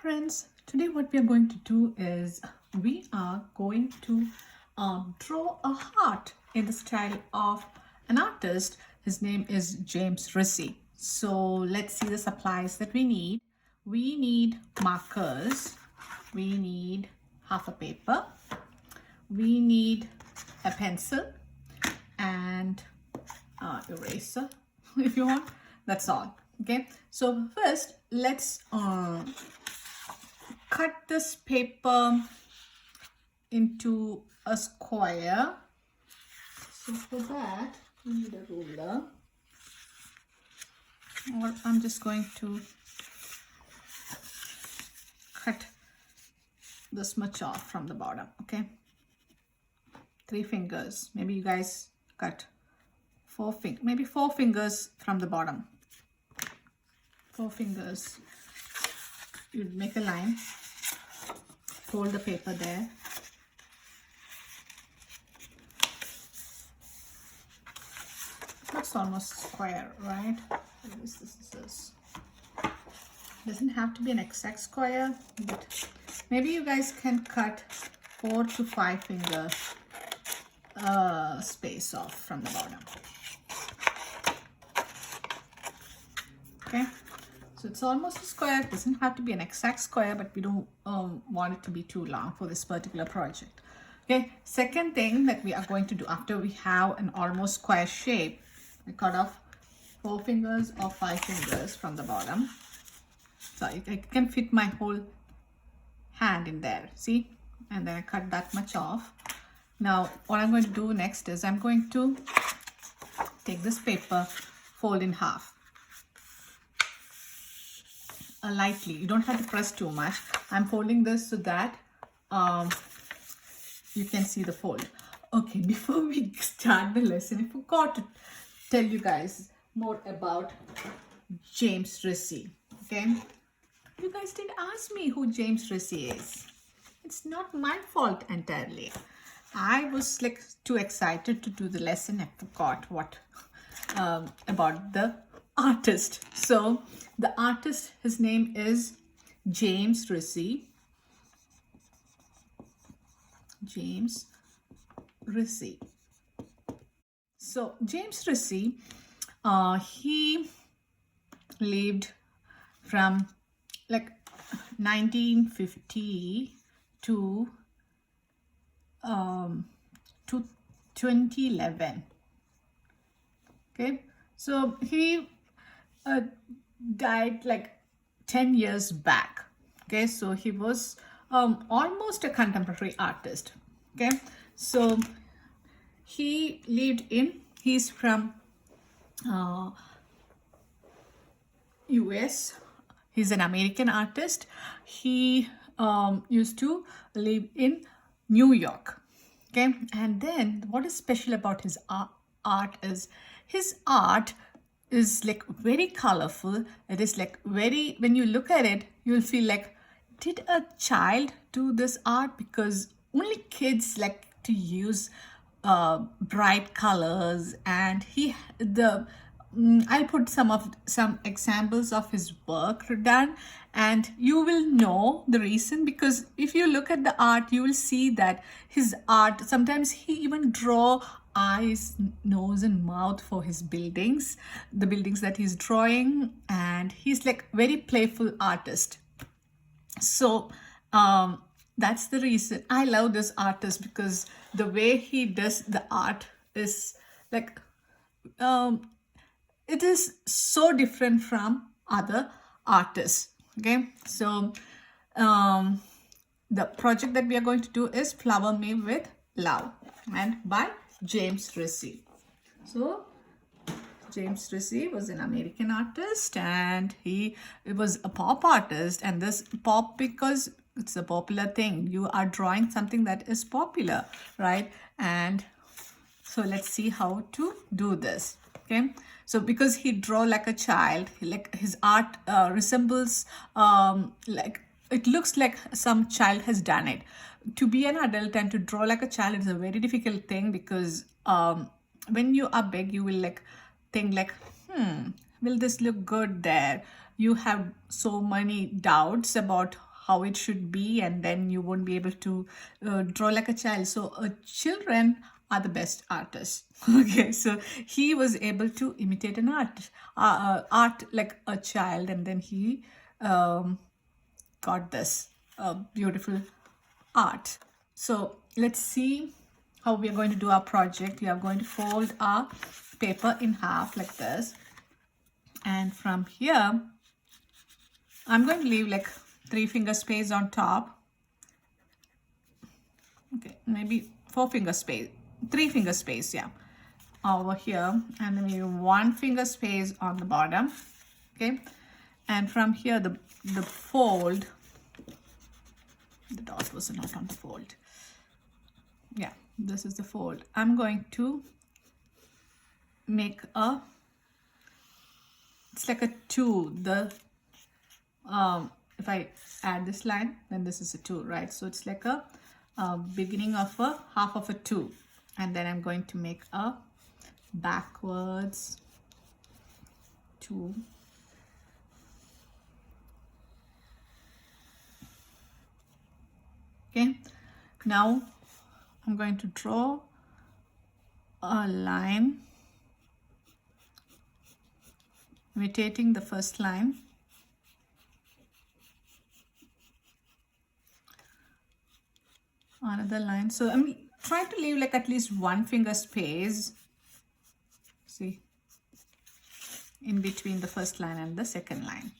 friends, today what we are going to do is we are going to draw a heart in the style of an artist. His name is James Rissy. So let's see the supplies that we need. We need markers, we need half a paper, we need a pencil and eraser if you want. That's all. Okay, so first let's cut this paper into a square. So for that we need a ruler, or I'm just going to cut this much off from the bottom. Okay, 3 fingers. Maybe you guys cut 4 fingers, maybe 4 fingers from the bottom. 4 fingers. You make a line, fold the paper there, that's almost square, right? At least this is this. Doesn't have to be an exact square, but maybe you guys can cut 4 to 5 finger space off from the bottom. Okay, so it's almost a square. It doesn't have to be an exact square, but we don't want it to be too long for this particular project. Okay, second thing that we are going to do after we have an almost square shape, I cut off 4 fingers or 5 fingers from the bottom. So I can fit my whole hand in there, see? And then I cut that much off. Now what I'm going to do next is I'm going to take this paper, fold in half. Lightly, you don't have to press too much. I'm folding this so that you can see the fold. Okay, before we start the lesson, I forgot to tell you guys more about James Rissy. Okay, you guys didn't ask me who James Rissy is. It's not my fault entirely. I was like too excited to do the lesson. I forgot what about the artist. So the artist, his name is James Rissy. James Rissy. So James Rissy, he lived from like 1950 to 2011. Okay, so he died like 10 years back. Okay, so he was almost a contemporary artist. Okay, so he lived in, he's from US. He's an American artist. He used to live in New York. Okay, and then what is special about his art is his art is like very colorful. It is like very, when you look at it, you'll feel like, did a child do this art? Because only kids like to use bright colors. And I'll put some examples of his work done, and you will know the reason, because if you look at the art, you will see that his art, sometimes he even draw eyes, nose and mouth for his buildings, the buildings that he's drawing, and he's like very playful artist. So that's the reason I love this artist, because the way he does the art is like it is so different from other artists. Okay, so the project that we are going to do is Flower Me with Love, and by James Rissy. So James Rissy was an American artist, and he was a pop artist. And this pop, because it's a popular thing, you are drawing something that is popular, right? And so let's see how to do this. Okay, so because he draw like a child, like his art resembles like, it looks like some child has done it. To be an adult and to draw like a child is a very difficult thing, because when you are big, you will like think like, will this look good there? You have so many doubts about how it should be, and then you won't be able to draw like a child. So children are the best artists. Okay, so he was able to imitate an art like a child, and then he got this beautiful art. So let's see how we are going to do our project. We are going to fold our paper in half like this, and from here I'm going to leave like 3-finger space on top. Okay, maybe 4-finger space, 3-finger space, yeah, over here, and then maybe 1-finger space on the bottom. Okay, and from here the fold, the dot was not on the fold. Yeah, this is the fold. I'm going to make a, it's like a 2. The if I add this line, then this is a 2, right? So it's like a beginning of a half of a 2, and then I'm going to make a backwards 2. Okay, now I'm going to draw a line imitating the first line. Another line. So I'm trying to leave like at least 1-finger space, see, in between the first line and the second line.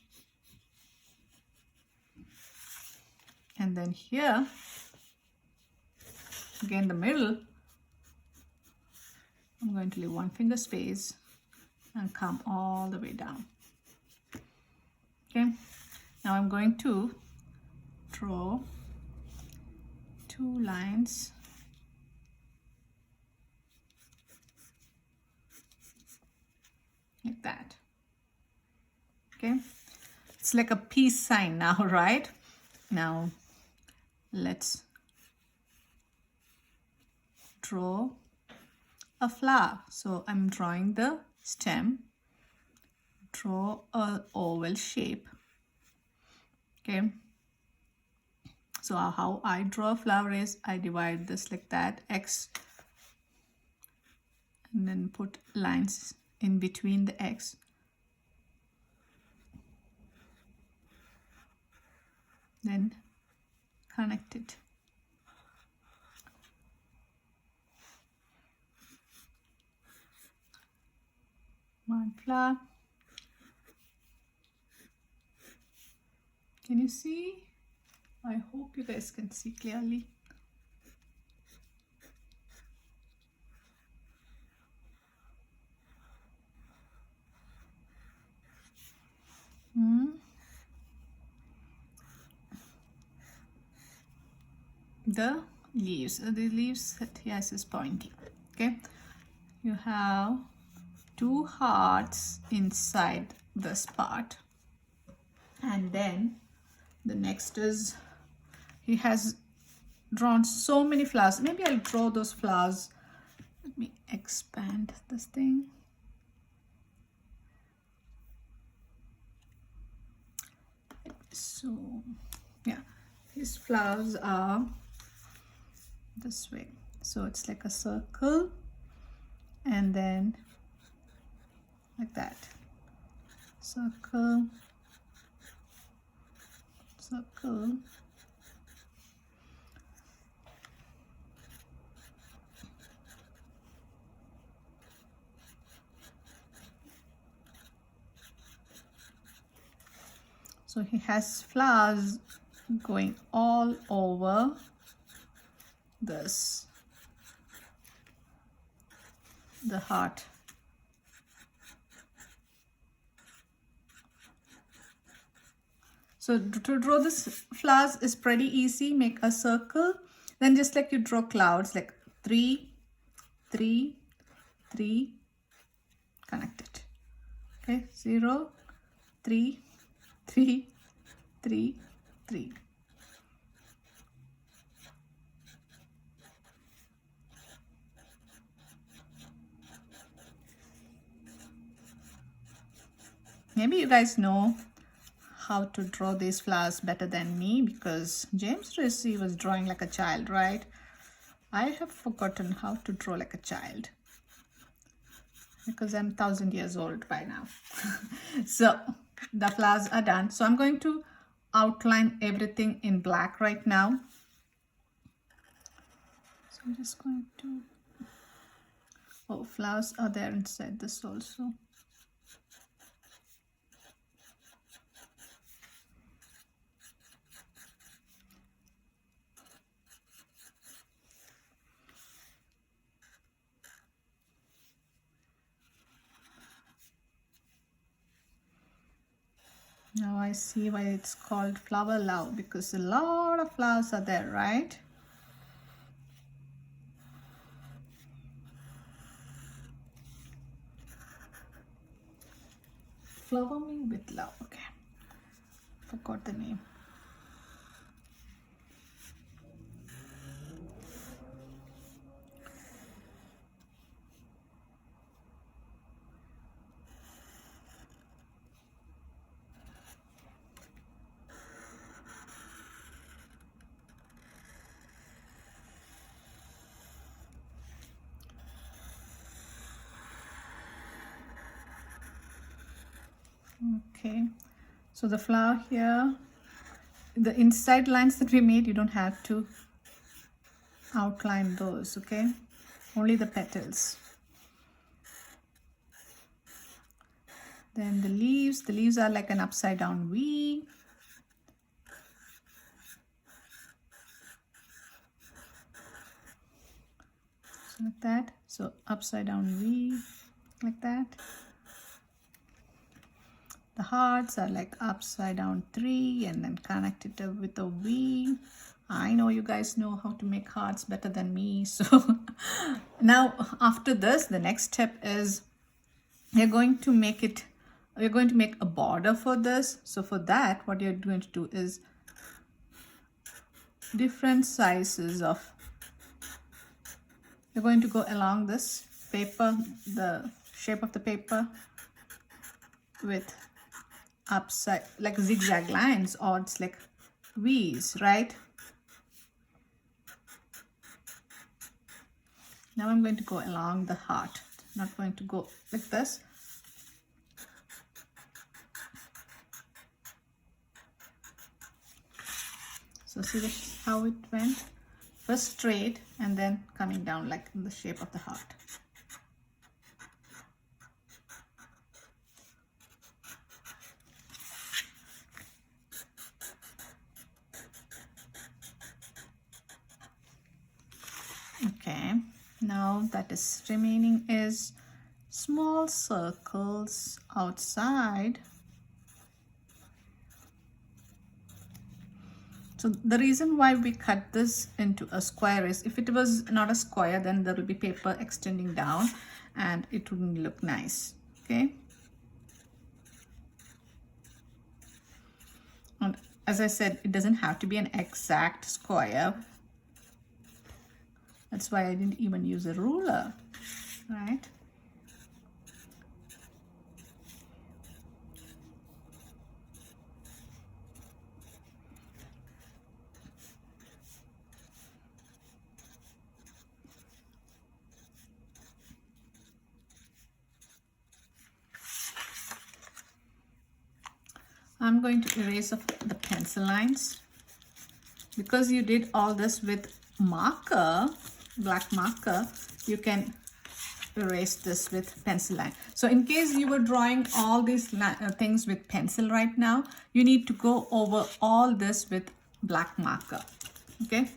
And then here, again the middle, I'm going to leave 1-finger space and come all the way down. Okay, now I'm going to draw 2 lines like that. Okay, it's like a peace sign now, right? Now let's draw a flower. So I'm drawing the stem, draw a oval shape. Okay, so how I draw a flower is I divide this like that, X, and then put lines in between the X. Then connect it. One flower. Can you see? I hope you guys can see clearly. The leaves that yes is pointing. Okay, you have 2 hearts inside this part, and then the next is, he has drawn so many flowers. Maybe I'll draw those flowers. Let me expand this thing. So yeah, these flowers are this way. So it's like a circle, and then like that, circle, circle, so he has flowers going all over this, the heart. So to draw this flowers is pretty easy. Make a circle, then just like you draw clouds, like 3, 3, 3, connect it. Okay, 0, 3, 3, 3, 3. Maybe you guys know how to draw these flowers better than me, because James Tracy was drawing like a child, right? I have forgotten how to draw like a child because I'm 1,000 years old by now. So the flowers are done. So I'm going to outline everything in black right now. So I'm just going to, oh, flowers are there inside this also. Now I see why it's called flower love, because a lot of flowers are there, right? Flower me with love. Okay, forgot the name. Okay, so the flower here, the inside lines that we made, you don't have to outline those, okay? Only the petals. Then the leaves are like an upside down V. So like that. So upside down V, like that. The hearts are like upside down 3 and then connected with a V. I know you guys know how to make hearts better than me. So now after this, the next step is we're going to make a border for this. So for that, what you're going to do is different sizes of, you're going to go along this paper, the shape of the paper, with upside, like zigzag lines, or it's like V's, right? Now I'm going to go along the heart, not going to go like this. So see this, how it went? First straight and then coming down like in the shape of the heart. Okay, now that is remaining is small circles outside. So the reason why we cut this into a square is, if it was not a square, then there will be paper extending down and it wouldn't look nice, okay? And as I said, it doesn't have to be an exact square. That's why I didn't even use a ruler, right? I'm going to erase off the pencil lines. Because you did all this with marker, black marker, you can erase this with pencil line. So in case you were drawing all these things with pencil right now, you need to go over all this with black marker, okay?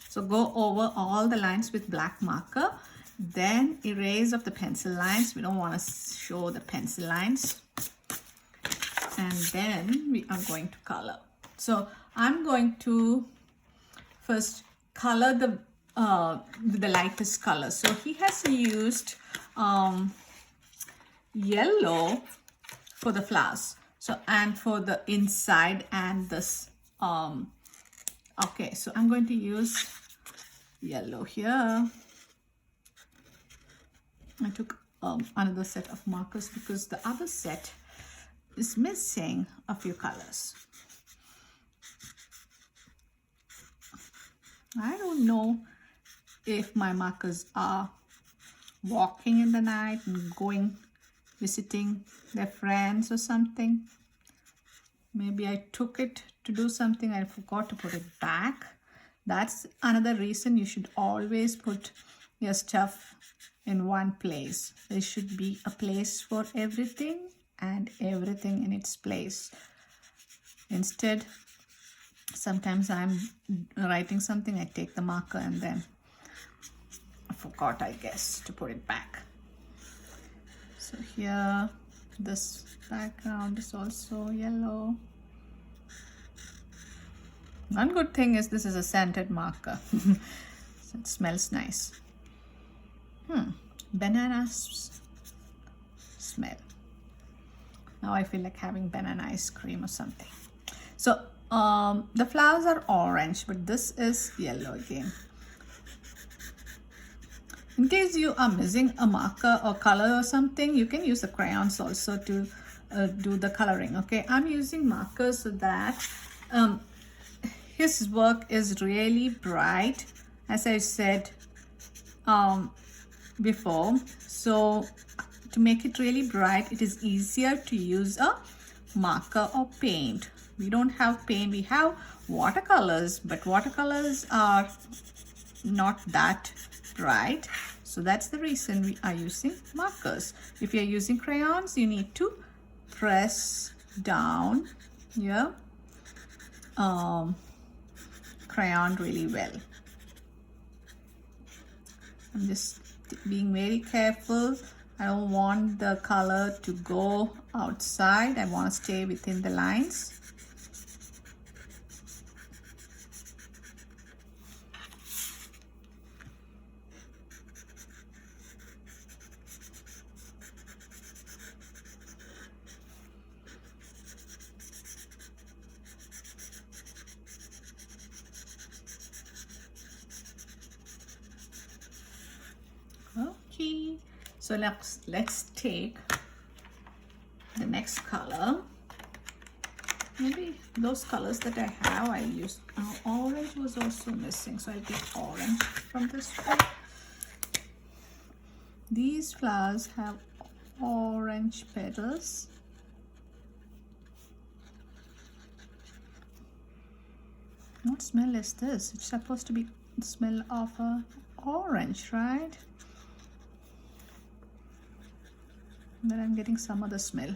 So go over all the lines with black marker, then erase of the pencil lines. We don't want to show the pencil lines. And then we are going to color. So I'm going to first color the lightest color. So he has used yellow for the flowers. So, and for the inside and this, okay, so I'm going to use yellow here. I took another set of markers because the other set is missing a few colors. I don't know if my markers are walking in the night and going visiting their friends or something. Maybe I took it to do something, I forgot to put it back. That's another reason you should always put your stuff in one place. There should be a place for everything and everything in its place. Instead, sometimes I'm writing something, I take the marker and then I forgot, I guess, to put it back. So here, this background is also yellow. One good thing is this is a scented marker. So it smells nice. Banana smell. Now I feel like having banana ice cream or something. So the flowers are orange, but this is yellow again. In case you are missing a marker or color or something, you can use the crayons also to do the coloring. Okay, I'm using markers so that his work is really bright, as I said before. So to make it really bright, it is easier to use a marker or paint. We don't have paint, we have watercolors, but watercolors are not that bright. So that's the reason we are using markers. If you're using crayons, you need to press down your crayon really well. I'm just being very careful. I don't want the color to go outside. I want to stay within the lines. Okay, so let's take the next color. Maybe those colors that I have, I used orange was also missing, so I'll take orange from this one. These flowers have orange petals. What smell is this? It's supposed to be the smell of orange, right? But I'm getting some other smell.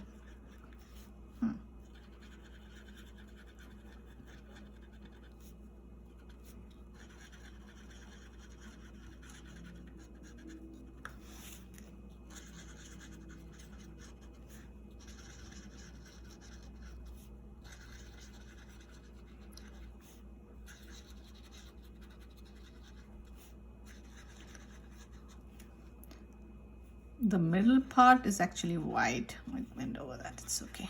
The middle part is actually white. I went over that, it's okay.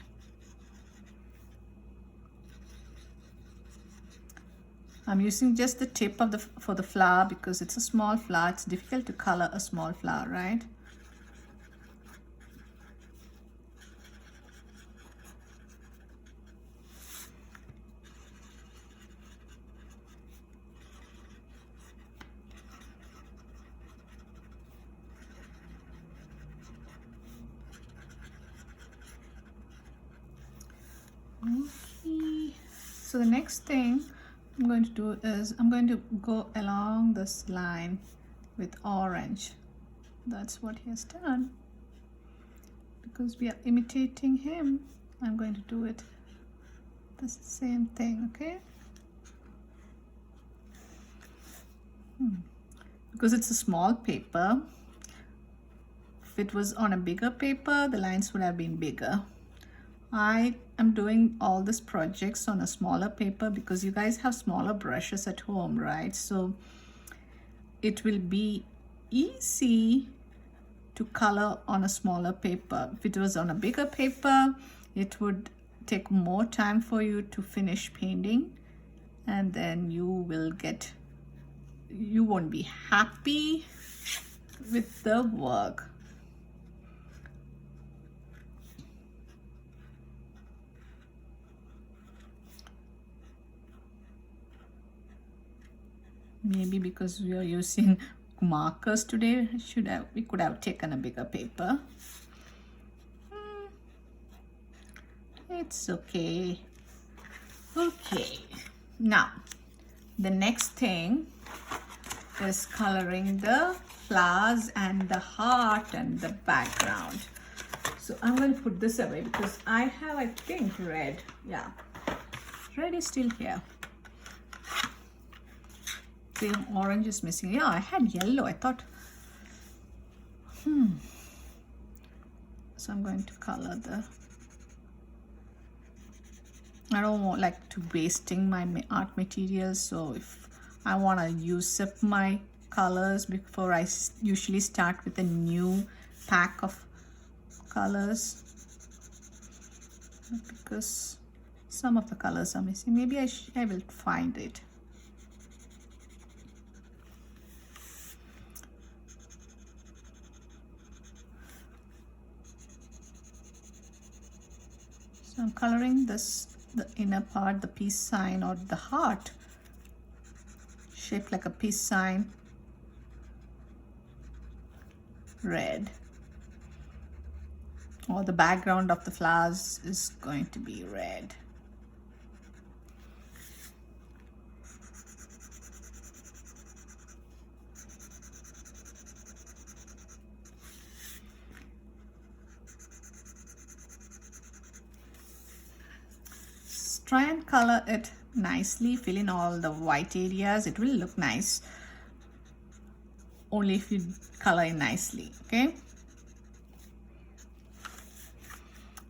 I'm using just the tip of for the flower because it's a small flower. It's difficult to color a small flower, right? Okay, so the next thing I'm going to do is I'm going to go along this line with orange. That's what he has done. Because we are imitating him, I'm going to do it the same thing, okay? Because it's a small paper. If it was on a bigger paper, the lines would have been bigger. I am doing all these projects on a smaller paper because you guys have smaller brushes at home, right? So it will be easy to color on a smaller paper. If it was on a bigger paper, it would take more time for you to finish painting, and then you won't be happy with the work. Maybe because we are using markers today, we could have taken a bigger paper. It's okay. Okay, now the next thing is coloring the flowers and the heart and the background. So I'm going to put this away because I have, I think, red. Yeah, red is still here. The orange is missing. Yeah, I had yellow. I thought, so I'm going to color the, I don't like to wasting my art materials. So if I want to use up my colors before I usually start with a new pack of colors, because some of the colors are missing. Maybe I will find it. So I'm coloring this, the inner part, the peace sign or the heart shaped like a peace sign, red, or the background of the flowers is going to be red. Try and color it nicely, fill in all the white areas. It will look nice only if you color it nicely. Okay,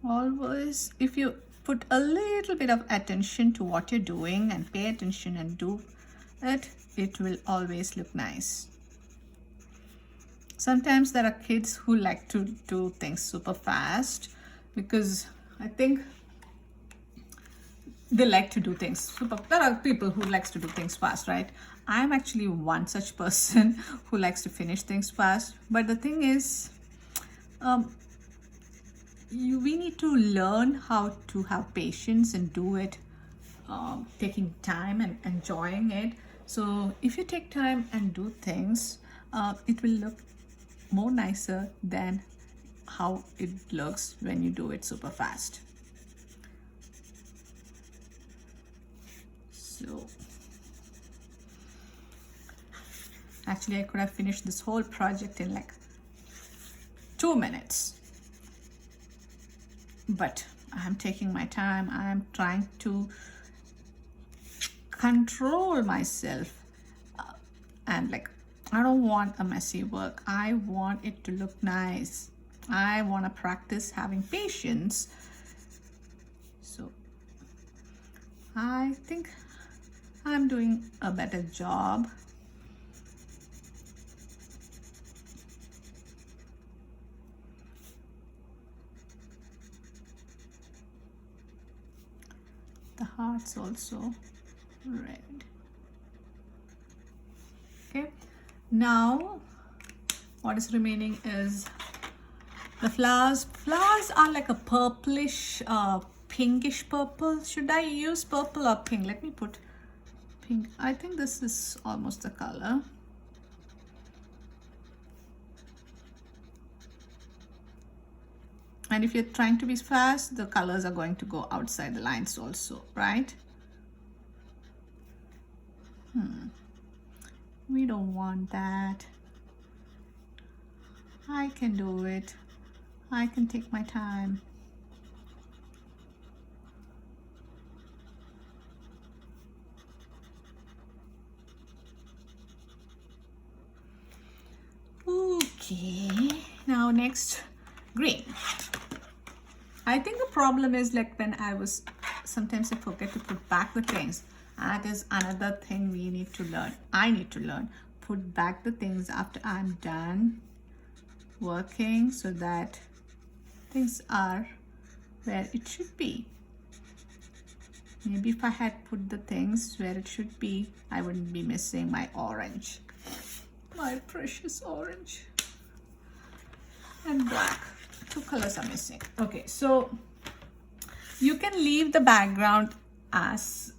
always if you put a little bit of attention to what you're doing and pay attention and do it, it will always look nice. Sometimes there are kids who like to do things super fast because I think they like to do things super. There are people who likes to do things fast, right? I'm actually one such person who likes to finish things fast. But the thing is, we need to learn how to have patience and do it, taking time and enjoying it. So if you take time and do things, it will look more nicer than how it looks when you do it super fast. So actually I could have finished this whole project in like 2 minutes, but I'm taking my time. I'm trying to control myself, and like I don't want a messy work. I want it to look nice. I want to practice having patience. So I think I'm doing a better job. The heart's also red. Okay, now what is remaining is the flowers. Flowers are like a purplish, pinkish purple. Should I use purple or pink? Let me put pink. I think this is almost the color. And if you're trying to be fast, the colors are going to go outside the lines also, right? We don't want that. I can do it. I can take my time. Okay, now next, green. I think the problem is like when sometimes I forget to put back the things. That is another thing we need to learn. I need to learn. Put back the things after I'm done working so that things are where it should be. Maybe if I had put the things where it should be, I wouldn't be missing my orange. My precious orange. And black. 2 colors are missing. Okay, so you can leave the background as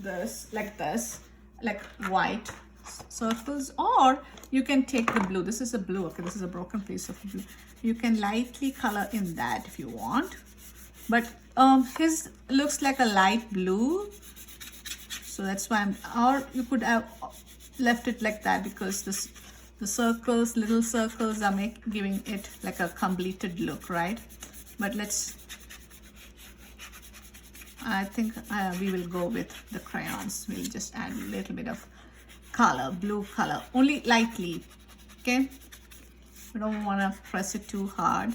this, like this. like white circles, or you can take the blue. This is a blue. Okay, this is a broken piece of blue. You can lightly color in that if you want, but his looks like a light blue, so that's why or you could have left it like that, because the circles, little circles, are giving it like a completed look, right? But I think we will go with the crayons. We'll just add a little bit of color, blue color, only lightly, okay? We don't want to press it too hard.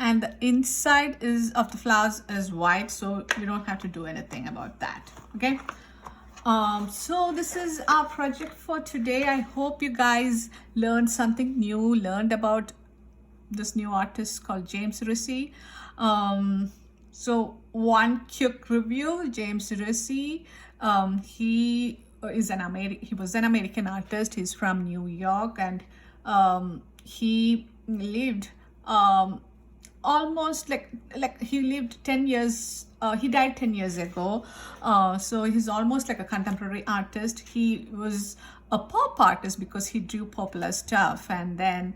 And the inside of the flowers is white, so you don't have to do anything about that, okay? So this is our project for today. I hope you guys learned something new, learned about this new artist called James Ricci. So one quick review: James Ricci, he was an American artist. He's from New York, and he lived almost like he lived 10 years. He died 10 years ago, so he's almost like a contemporary artist. He was a pop artist because he drew popular stuff, and then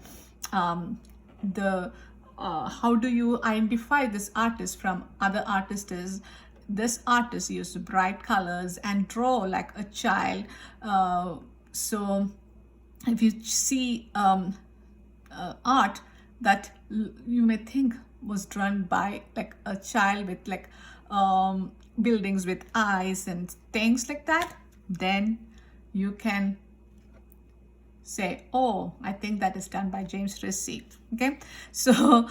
how do you identify this artist from other artists is this artist used bright colors and draw like a child. So if you see art that you may think was drawn by like a child with like buildings with eyes and things like that, then you can say, oh, I think that is done by James Ricci. Okay, so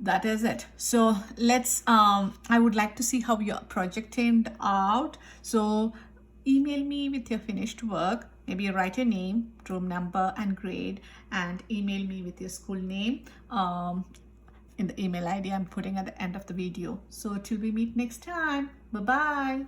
that is it. So let's I would like to see how your project turned out. So email me with your finished work. Maybe write your name, room number and grade, and email me with your school name in the email ID I'm putting at the end of the video. So till we meet next time, bye bye.